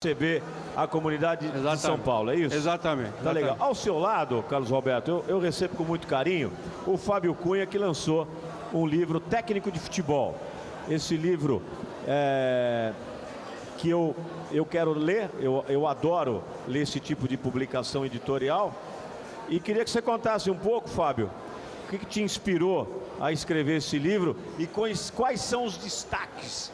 receber a comunidade de São Paulo, é isso? Exatamente. Tá legal. Ao seu lado, Carlos Roberto, eu recebo com muito carinho o Fábio Cunha, que lançou um livro técnico de futebol. Esse livro que eu quero ler, eu adoro ler esse tipo de publicação editorial. E queria que você contasse um pouco, Fábio, o que te inspirou a escrever esse livro e quais são os destaques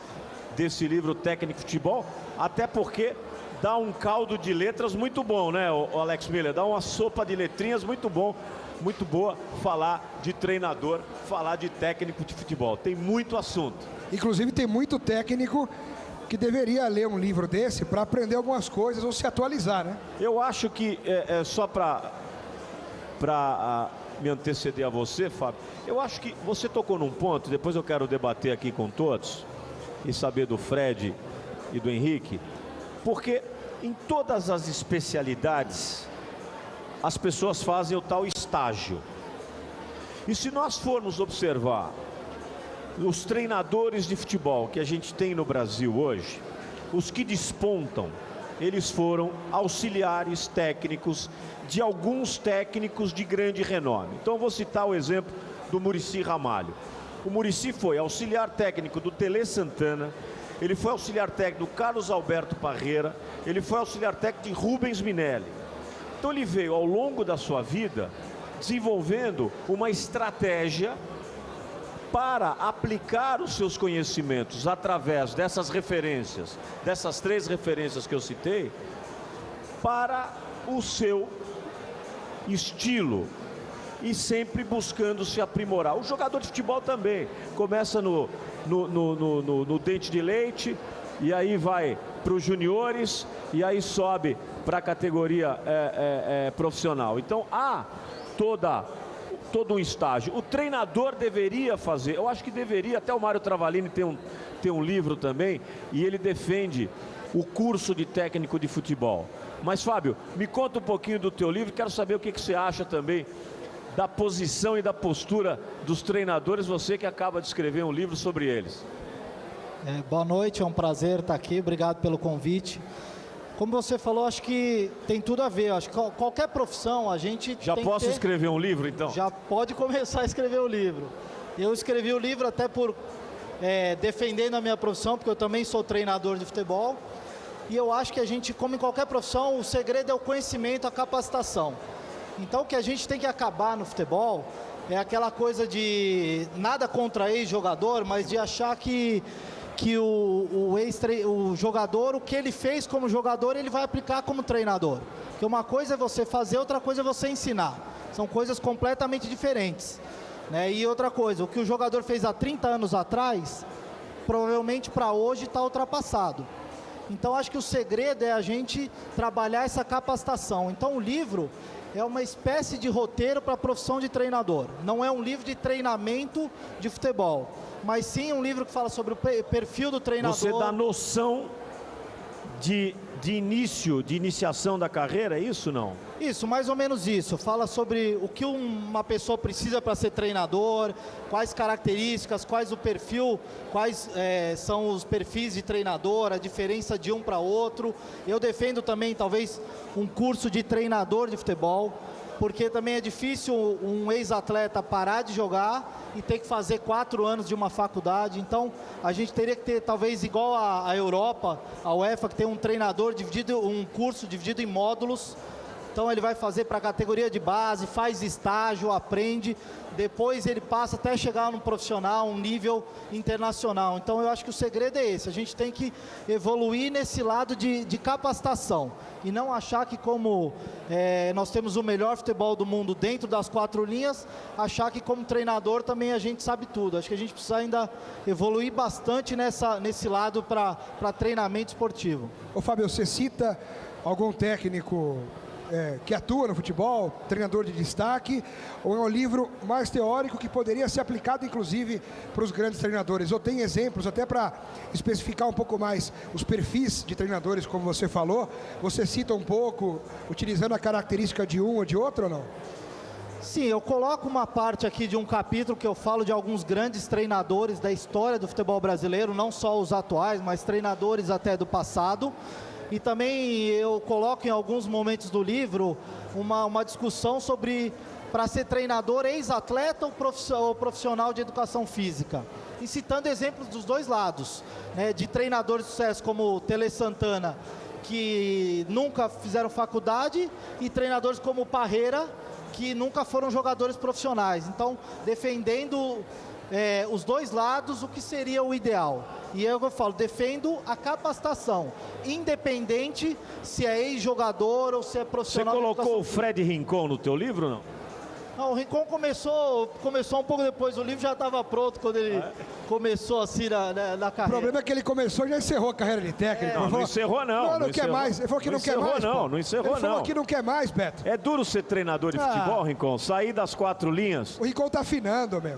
desse livro técnico de futebol, até porque dá um caldo de letras muito bom, né, o Alex Miller? Dá uma sopa de letrinhas muito bom, muito boa falar de treinador, falar de técnico de futebol. Tem muito assunto. Inclusive tem muito técnico que deveria ler um livro desse para aprender algumas coisas ou se atualizar, né? Eu acho que, só para me anteceder a você, Fábio, eu acho que você tocou num ponto, depois eu quero debater aqui com todos, e saber do Fred e do Henrique, porque em todas as especialidades as pessoas fazem o tal estágio. E se nós formos observar os treinadores de futebol que a gente tem no Brasil hoje, os que despontam, eles foram auxiliares técnicos de alguns técnicos de grande renome. Então eu vou citar o exemplo do Muricy Ramalho. O Muricy foi auxiliar técnico do Tele Santana, ele foi auxiliar técnico do Carlos Alberto Parreira, ele foi auxiliar técnico de Rubens Minelli. Então ele veio ao longo da sua vida desenvolvendo uma estratégia para aplicar os seus conhecimentos através dessas referências, dessas três referências que eu citei, para o seu estilo. E sempre buscando se aprimorar. O jogador de futebol também começa no dente de leite, e aí vai para os juniores, e aí sobe para a categoria profissional. Então há todo um estágio. O treinador deveria fazer, eu acho que deveria, até o Mário Travalini tem um livro também, e ele defende o curso de técnico de futebol. Mas, Fábio, me conta um pouquinho do teu livro, quero saber o que você acha também da posição e da postura dos treinadores, você que acaba de escrever um livro sobre eles. Boa noite, é um prazer estar aqui, obrigado pelo convite. Como você falou, acho que tem tudo a ver, acho que qualquer profissão a gente já tem posso escrever um livro, então? Já pode começar a escrever o livro. Eu escrevi o livro até por defendendo a minha profissão, porque eu também sou treinador de futebol, e eu acho que a gente, como em qualquer profissão, o segredo é o conhecimento, a capacitação. Então o que a gente tem que acabar no futebol é aquela coisa de nada contra ex-jogador, mas de achar que o jogador, o que ele fez como jogador, ele vai aplicar como treinador. Porque uma coisa é você fazer, outra coisa é você ensinar. São coisas completamente diferentes, né? E outra coisa, o que o jogador fez há 30 anos atrás, provavelmente para hoje está ultrapassado. Então acho que o segredo é a gente trabalhar essa capacitação. Então o livro é uma espécie de roteiro para a profissão de treinador. Não é um livro de treinamento de futebol, mas sim um livro que fala sobre o perfil do treinador. Você dá noção de iniciação da carreira, é isso ou não? Isso, mais ou menos isso. Fala sobre o que uma pessoa precisa para ser treinador, quais características, quais o perfil, quais são os perfis de treinador, a diferença de um para outro. Eu defendo também, talvez, um curso de treinador de futebol, porque também é difícil um ex-atleta parar de jogar e ter que fazer 4 anos de uma faculdade. Então a gente teria que ter, talvez igual a Europa, a UEFA, que tem um treinador dividido, um curso dividido em módulos. Então ele vai fazer para a categoria de base, faz estágio, aprende, depois ele passa até chegar num profissional, um nível internacional. Então eu acho que o segredo é esse, a gente tem que evoluir nesse lado de capacitação e não achar que como nós temos o melhor futebol do mundo dentro das 4 linhas, achar que como treinador também a gente sabe tudo. Acho que a gente precisa ainda evoluir bastante nesse lado para treinamento esportivo. Ô Fábio, você cita algum técnico que atua no futebol, treinador de destaque, ou é um livro mais teórico que poderia ser aplicado inclusive para os grandes treinadores? Ou tem exemplos até para especificar um pouco mais os perfis de treinadores, como você falou? Você cita um pouco, utilizando a característica de um ou de outro ou não? Sim, eu coloco uma parte aqui de um capítulo que eu falo de alguns grandes treinadores da história do futebol brasileiro, não só os atuais, mas treinadores até do passado. E também eu coloco em alguns momentos do livro uma discussão sobre, para ser treinador, ex-atleta ou profissional de educação física. E citando exemplos dos dois lados, né, de treinadores de sucesso como Tele Santana, que nunca fizeram faculdade, e treinadores como Parreira, que nunca foram jogadores profissionais. Então, defendendo os dois lados, o que seria o ideal. E eu falo, defendo a capacitação, independente se é ex-jogador ou se é profissional. Você colocou o Fred Rincon no teu livro ou não? Não, o Rincon começou um pouco depois, o livro já estava pronto quando ele começou assim na O carreira. problema é que ele começou e já encerrou a carreira de técnico. Não, não encerrou não. Não quer mais. Ele falou que não quer mais. Não encerrou não. Ele falou que não quer mais, Beto. É duro ser treinador de futebol, Rincon? Sair das 4 linhas. O Rincon tá afinando, meu.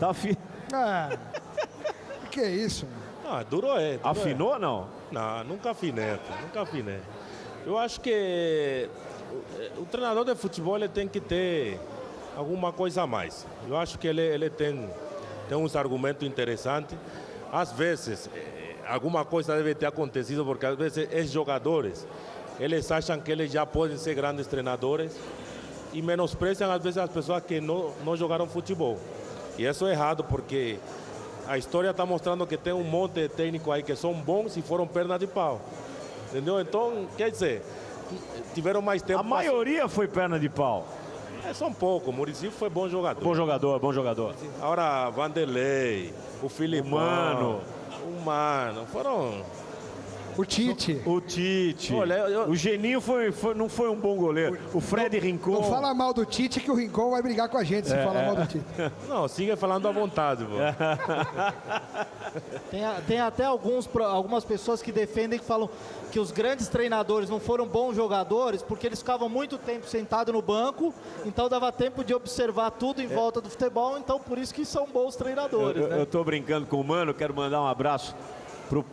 Que é isso, meu? Ah, duro é. Afinou ou não? Não, nunca afinei. Eu acho que o treinador de futebol ele tem que ter alguma coisa a mais. Eu acho que ele tem uns argumentos interessantes. Às vezes, alguma coisa deve ter acontecido, porque às vezes os jogadores, eles acham que eles já podem ser grandes treinadores e menosprezam às vezes as pessoas que não jogaram futebol. E isso é errado, porque a história está mostrando que tem um monte de técnicos aí que são bons e foram perna de pau. Entendeu? Então, quer dizer, tiveram mais tempo. A maioria foi perna de pau. Só um pouco. O Muricy foi bom jogador. Bom jogador. Agora, Vanderlei, o Filipão, o Mano, foram... O Tite. Olha, O Geninho não foi um bom goleiro. O Fred Rincon. Não fala mal do Tite, que o Rincon vai brigar com a gente se falar mal do Tite. Não, siga falando à vontade, pô. Tem até algumas pessoas que defendem, que falam que os grandes treinadores não foram bons jogadores porque eles ficavam muito tempo sentados no banco, então dava tempo de observar tudo em volta do futebol, então por isso que são bons treinadores. Eu estou brincando com o Mano, quero mandar um abraço pro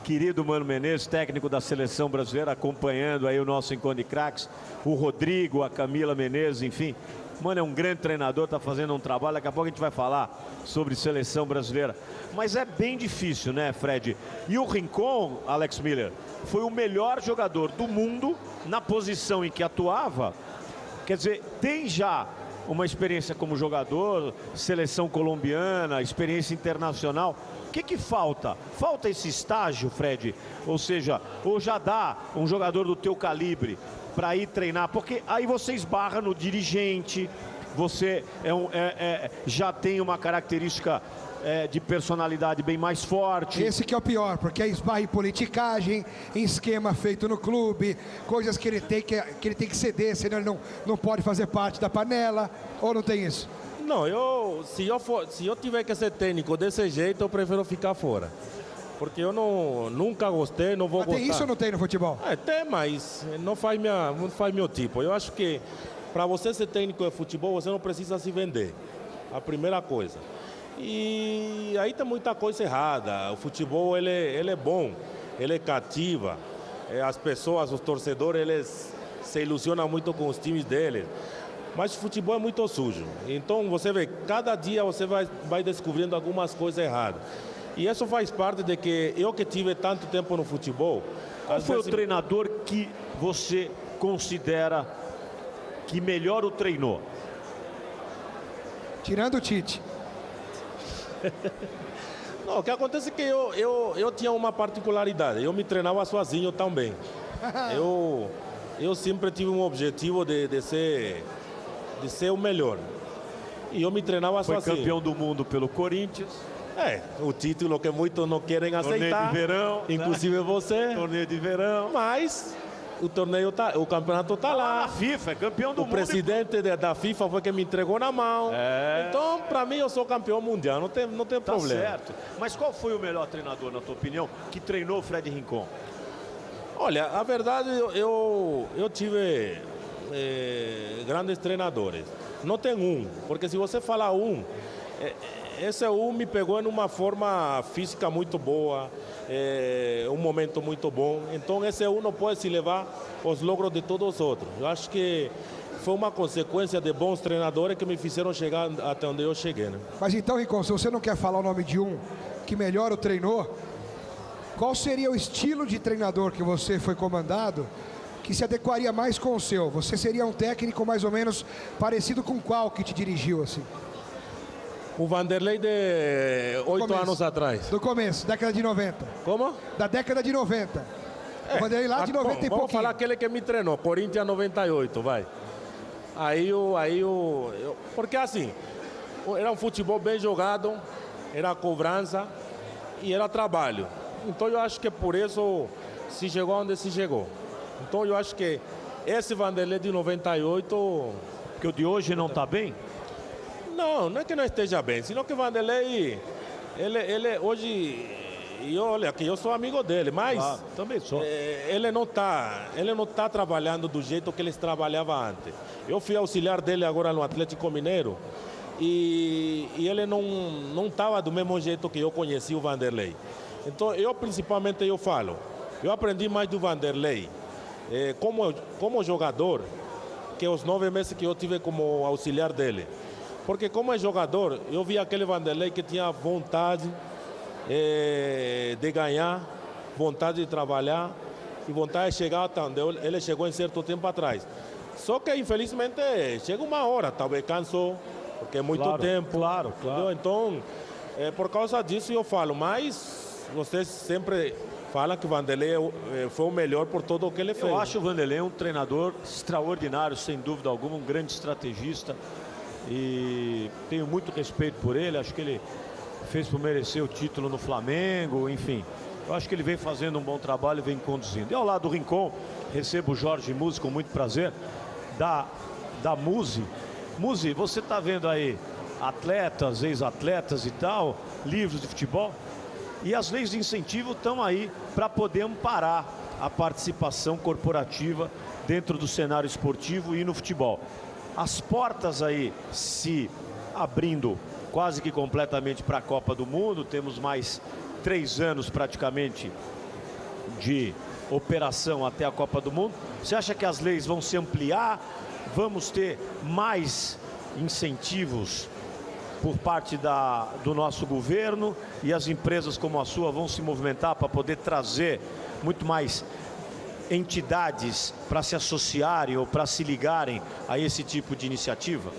querido Mano Menezes, técnico da Seleção Brasileira, acompanhando aí o nosso Encontro de Craques, o Rodrigo, a Camila Menezes, enfim. Mano, é um grande treinador, está fazendo um trabalho, daqui a pouco a gente vai falar sobre Seleção Brasileira. Mas é bem difícil, né, Fred? E o Rincon, Alex Miller, foi o melhor jogador do mundo na posição em que atuava. Quer dizer, tem já uma experiência como jogador, seleção colombiana, experiência internacional. O que falta? Falta esse estágio, Fred? Ou seja, ou já dá um jogador do teu calibre para ir treinar? Porque aí você esbarra no dirigente, você já tem uma característica de personalidade bem mais forte. Esse que é o pior, porque aí esbarra em politicagem, em esquema feito no clube, coisas que ele tem que ceder, senão ele não pode fazer parte da panela, ou não tem isso? Não, se eu tiver que ser técnico desse jeito, eu prefiro ficar fora. Porque eu nunca gostei, não vou gostar. Tem isso ou não tem no futebol? Tem, mas não faz meu tipo. Eu acho que para você ser técnico de futebol, você não precisa se vender. A primeira coisa. E aí tem muita coisa errada. O futebol, ele é bom, ele cativa. As pessoas, os torcedores, eles se ilusionam muito com os times deles. Mas o futebol é muito sujo. Então, você vê, cada dia você vai descobrindo algumas coisas erradas. E isso faz parte de que eu que tive tanto tempo no futebol... Qual foi o treinador que você considera que melhor o treinou? Tirando o Tite. Não, o que acontece é que eu tinha uma particularidade. Eu me treinava sozinho também. Eu sempre tive um objetivo de ser o melhor. E eu me treinava sozinho. Foi campeão do mundo pelo Corinthians. O título que muitos não querem aceitar. Torneio de verão. Inclusive você. Torneio de verão. Mas o campeonato está lá. Na FIFA, é campeão do mundo. O presidente da FIFA foi quem me entregou na mão. Então, para mim, eu sou campeão mundial. Não tem problema. Certo. Mas qual foi o melhor treinador, na tua opinião, que treinou o Fred Rincon? Olha, a verdade, eu tive grandes treinadores. Não tem um, porque se você falar esse me pegou em uma forma física muito boa, um momento muito bom. Então esse não pode se levar os logros de todos os outros. Eu acho que foi uma consequência de bons treinadores que me fizeram chegar até onde eu cheguei, né? Mas então, Rincon, se você não quer falar o nome de um que melhor o treinou, qual seria o estilo de treinador que você foi comandado que se adequaria mais com o seu? Você seria um técnico mais ou menos parecido com qual que te dirigiu assim? O Vanderlei de 8 começo. anos atrás. Do começo, década de 90. Como? Da década de 90. O Vanderlei lá de 90 e Vamos pouquinho. falar aquele que me treinou, Corinthians 98, vai. Porque assim, era um futebol bem jogado, era cobrança e era trabalho. Então eu acho que por isso se chegou onde se chegou. Então eu acho que esse Vanderlei de 98... Que o de hoje não está bem? Não é que não esteja bem, senão que o Vanderlei, ele hoje, e olha que eu sou amigo dele, mas também sou. Ele não tá trabalhando do jeito que ele trabalhava antes. Eu fui auxiliar dele agora no Atlético Mineiro e ele não estava do mesmo jeito que eu conheci o Vanderlei. Então eu principalmente falo, eu aprendi mais do Vanderlei como jogador que os 9 meses que eu tive como auxiliar dele. Porque como jogador, eu vi aquele Vanderlei que tinha vontade de ganhar, vontade de trabalhar e vontade de chegar até onde ele chegou em certo tempo atrás. Só que, infelizmente, chega uma hora, talvez cansou, porque é muito tempo. Claro. Então, por causa disso eu falo, mas vocês sempre falam que o Vanderlei foi o melhor por tudo o que ele fez. Eu acho o Vanderlei um treinador extraordinário, sem dúvida alguma, um grande estrategista. E tenho muito respeito por ele, acho que ele fez por merecer o título no Flamengo, enfim. Eu acho que ele vem fazendo um bom trabalho e vem conduzindo. E ao lado do Rincon, recebo o Jorge Musi com muito prazer, da Musi. Musi, você está vendo aí atletas, ex-atletas e tal, livros de futebol, e as leis de incentivo estão aí para poder amparar a participação corporativa dentro do cenário esportivo e no futebol. As portas aí se abrindo quase que completamente para a Copa do Mundo. Temos mais 3 anos praticamente de operação até a Copa do Mundo. Você acha que as leis vão se ampliar? Vamos ter mais incentivos por parte do nosso governo e as empresas como a sua vão se movimentar para poder trazer muito mais entidades para se associarem ou para se ligarem a esse tipo de iniciativa?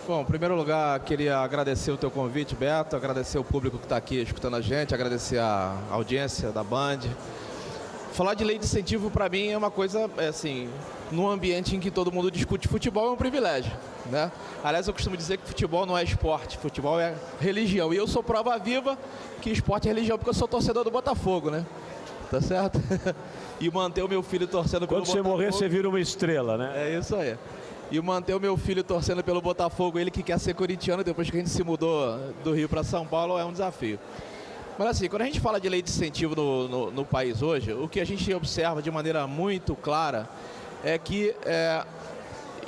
Bom, em primeiro lugar, queria agradecer o teu convite, Beto, agradecer o público que está aqui escutando a gente, agradecer a audiência da Band. Falar de lei de incentivo, para mim, é uma coisa, assim, num ambiente em que todo mundo discute futebol, é um privilégio, né? Aliás, eu costumo dizer que futebol não é esporte, futebol é religião. E eu sou prova viva que esporte é religião, porque eu sou torcedor do Botafogo, né? Tá certo? E manter o meu filho torcendo pelo Botafogo. Quando você morrer, você vira uma estrela, né? É isso aí. E manter o meu filho torcendo pelo Botafogo, ele que quer ser corintiano, depois que a gente se mudou do Rio para São Paulo, é um desafio. Mas assim, quando a gente fala de lei de incentivo no país hoje, o que a gente observa de maneira muito clara é que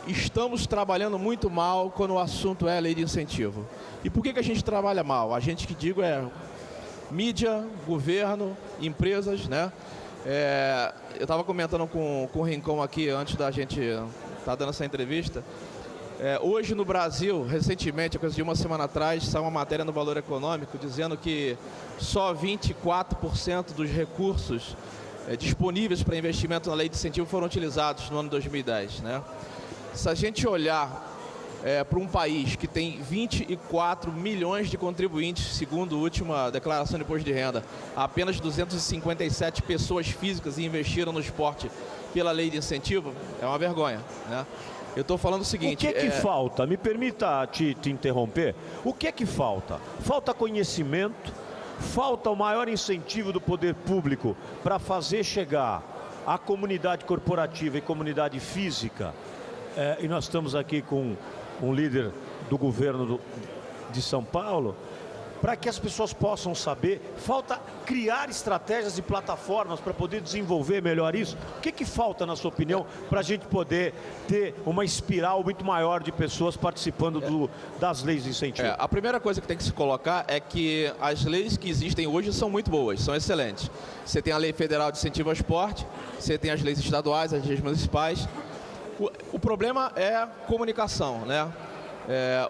estamos trabalhando muito mal quando o assunto é lei de incentivo. E por que a gente trabalha mal? A gente que digo é mídia, governo, empresas, né? Eu estava comentando com o Rincon aqui antes da gente estar dando essa entrevista. Hoje no Brasil, recentemente, coisa de uma semana atrás, saiu uma matéria no Valor Econômico dizendo que só 24% dos recursos disponíveis para investimento na lei de incentivo foram utilizados no ano 2010, né? Se a gente olhar para um país que tem 24 milhões de contribuintes, segundo a última declaração de imposto de renda, apenas 257 pessoas físicas investiram no esporte pela lei de incentivo, é uma vergonha, né? Eu estou falando o seguinte... O que falta? Me permita te interromper. O que é que falta? Falta conhecimento, falta o maior incentivo do poder público para fazer chegar a comunidade corporativa e comunidade física. E nós estamos aqui com um líder do governo de São Paulo, para que as pessoas possam saber. Falta criar estratégias e plataformas para poder desenvolver melhor isso. O que falta, na sua opinião, para a gente poder ter uma espiral muito maior de pessoas participando das leis de incentivo? A primeira coisa que tem que se colocar é que as leis que existem hoje são muito boas, são excelentes. Você tem a Lei Federal de Incentivo ao Esporte, você tem as leis estaduais, as leis municipais. O problema é a comunicação, né?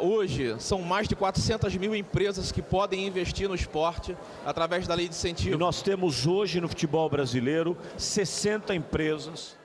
Hoje, são mais de 400 mil empresas que podem investir no esporte através da lei de incentivo. E nós temos hoje no futebol brasileiro 60 empresas